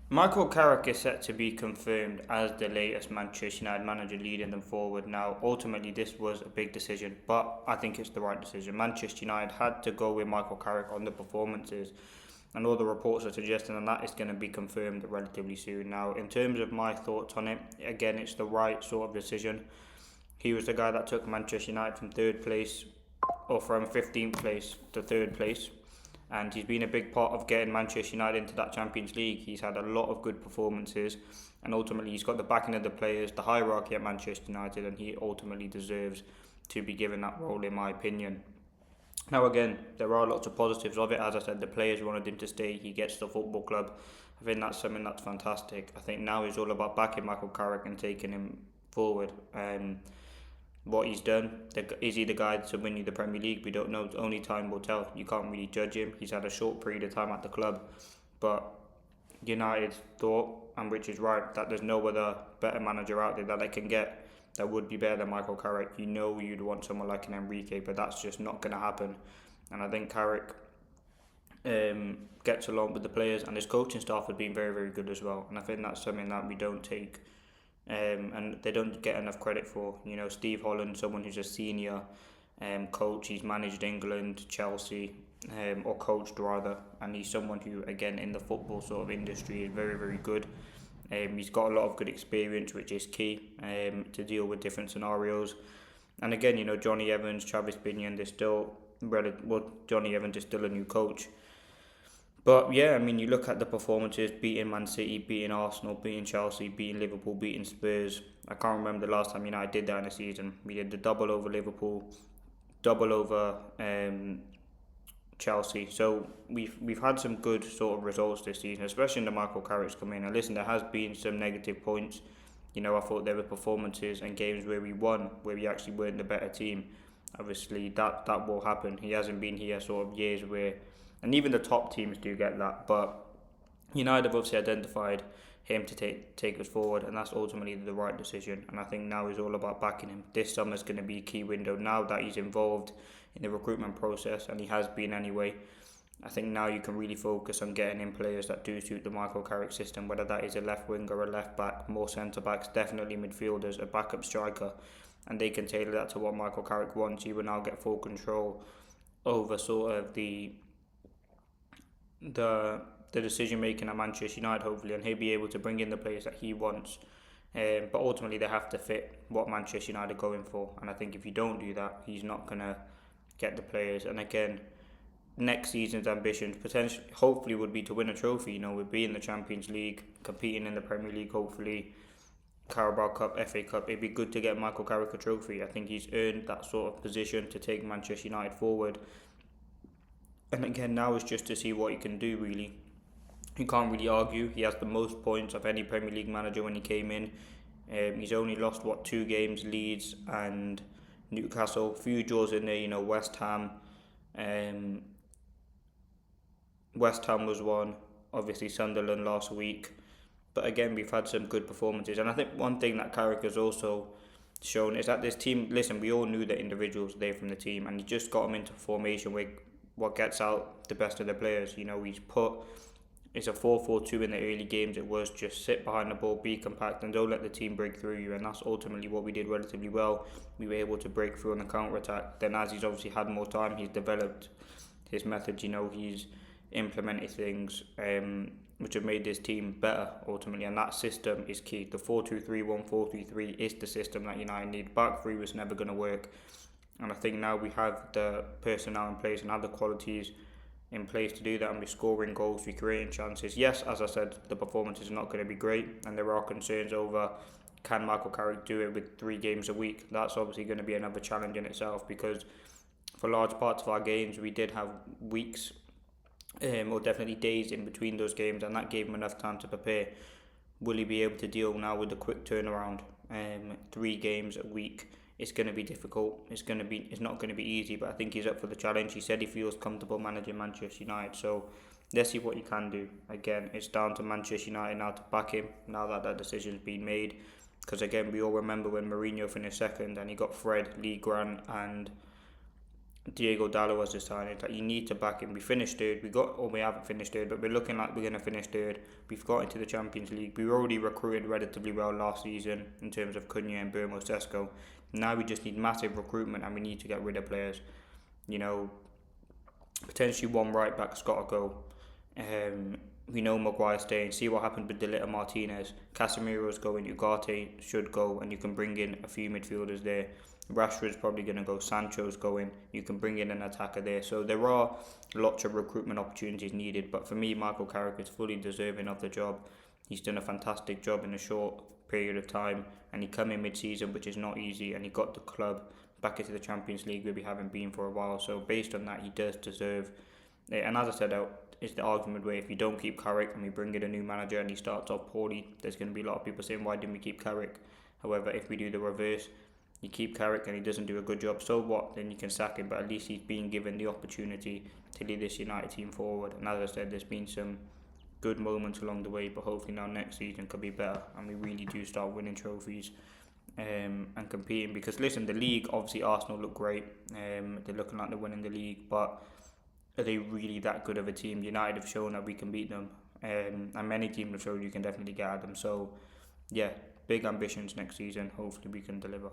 Michael Carrick is set to be confirmed as the latest Manchester United manager leading them forward. Now, ultimately, this was a big decision, but I think it's the right decision. Manchester United had to go with Michael Carrick on the performances, and all the reports are suggesting that is going to be confirmed relatively soon. Now, in terms of my thoughts on it, again, it's the right sort of decision. He was the guy that took Manchester United from third place, or from 15th place to third place, and he's been a big part of getting Manchester United into that Champions League. He's had a lot of good performances, and ultimately he's got the backing of the players, the hierarchy at Manchester United, and he ultimately deserves to be given that role, in my opinion. Now, again, there are lots of positives of it. As I said, the players wanted him to stay. He gets the football club. I think that's something that's fantastic. I think now it's all about backing Michael Carrick and taking him forward. What he's done, is he the guy to win you the Premier League? We don't know. Only time will tell. You can't really judge him. He's had a short period of time at the club, but United thought, and which is right, that there's no other better manager out there that they can get that would be better than Michael Carrick. You know you'd want someone like an Enrique, but that's just not going to happen. And I think Carrick gets along with the players, and his coaching staff has been very, very good as well. And I think that's something that we don't take, and they don't get enough credit for. You know, Steve Holland, someone who's a senior coach, he's managed England, Chelsea, or coached rather, and he's someone who, again, in the football sort of industry is very, very good. He's got a lot of good experience, which is key to deal with different scenarios. And again, you know, Johnny Evans, Travis Binion, they're still Johnny Evans is still a new coach. But yeah, I mean, you look at the performances: beating Man City, beating Arsenal, beating Chelsea, beating Liverpool, beating Spurs. I can't remember the last time United did that in a season. We did the double over Liverpool, double over Chelsea. So we've had some good sort of results this season, especially in the Michael Carrick's come in. And listen, there has been some negative points. You know, I thought there were performances and games where we won, where we actually weren't the better team. Obviously, that will happen. He hasn't been here sort of years where, and even the top teams do get that. But United have obviously identified him to take us forward, and that's ultimately the right decision. And I think now is all about backing him. This summer is going to be a key window now that he's involved in the recruitment process, and he has been anyway. I think now you can really focus on getting in players that do suit the Michael Carrick system, whether that is a left wing or a left back, more centre backs, definitely midfielders, a backup striker, and they can tailor that to what Michael Carrick wants. He will now get full control over sort of the the decision making at Manchester United, hopefully, and he'll be able to bring in the players that he wants. But ultimately, they have to fit what Manchester United are going for, and I think if you don't do that, he's not gonna get the players. And again, next season's ambitions potentially, hopefully, would be to win a trophy. You know, we'd be in the Champions League, competing in the Premier League, hopefully. Carabao Cup, FA Cup. It'd be good to get Michael Carrick a trophy. I think he's earned that sort of position to take Manchester United forward. And again, now it's just to see what he can do, really. You can't really argue. He has the most points of any Premier League manager when he came in. He's only lost, two games: Leeds and Newcastle. Few draws in there, you know, West Ham. Um, West Ham was one. Obviously, Sunderland last week. But again, we've had some good performances. And I think one thing that Carrick has also shown is that this team, listen, we all knew the individuals there from the team, and he just got them into formation where what gets out the best of the players. You know, he's put, it's a 4-4-2 in the early games. It was just sit behind the ball, be compact, and don't let the team break through you. And that's ultimately what we did relatively well. We were able to break through on the counter attack. Then, as he's obviously had more time, he's developed his methods. You know, he's implemented things which have made this team better ultimately. And that system is key. The 4-2-3-1, 4-3-3 is the system that United need. Back three was never going to work. And I think now we have the personnel in place and have the qualities in place to do that, and we're scoring goals, we're creating chances. Yes, as I said, the performance is not going to be great, and there are concerns over, can Michael Carrick do it with 3 games a week? That's obviously going to be another challenge in itself, because for large parts of our games we did have weeks, or definitely days in between those games, and that gave him enough time to prepare. Will he be able to deal now with the quick turnaround? 3 games a week, it's going to be difficult. It's not going to be easy, but I think he's up for the challenge. He said he feels comfortable managing Manchester United, so let's see what he can do. Again, it's down to Manchester United now to back him, now that that decision's been made. Because again, we all remember when Mourinho finished second and he got Fred, Lee Grant and Diego Dallo was a signing. Like, you need to back him. We finished third. We haven't finished third, but we're looking like we're going to finish third. We've got into the Champions League. We were already recruited relatively well last season in terms of Cunha and Burmo Sesko. Now we just need massive recruitment, and we need to get rid of players. You know, potentially one right back's got to go. We know Maguire's staying. See what happened with De Ligt Martinez. Casemiro's going. Ugarte should go, and you can bring in a few midfielders there. Rashford's probably going to go. Sancho's going. You can bring in an attacker there. So there are lots of recruitment opportunities needed. But for me, Michael Carrick is fully deserving of the job. He's done a fantastic job in a short period of time, and he come in mid-season, which is not easy, and he got the club back into the Champions League where we haven't been for a while. So based on that, he does deserve it. And as I said, it's the argument where if you don't keep Carrick and we bring in a new manager and he starts off poorly, there's going to be a lot of people saying, why didn't we keep Carrick? However, if we do the reverse, you keep Carrick and he doesn't do a good job, so what? Then you can sack him, but at least he's being given the opportunity to lead this United team forward. And as I said, there's been some good moments along the way, but hopefully now next season could be better and we really do start winning trophies and competing. Because listen, the league, obviously Arsenal look great, they're looking like they're winning the league, but are they really that good of a team? United have shown that we can beat them, and many teams have shown you can definitely get at them. So yeah, big ambitions next season. Hopefully we can deliver.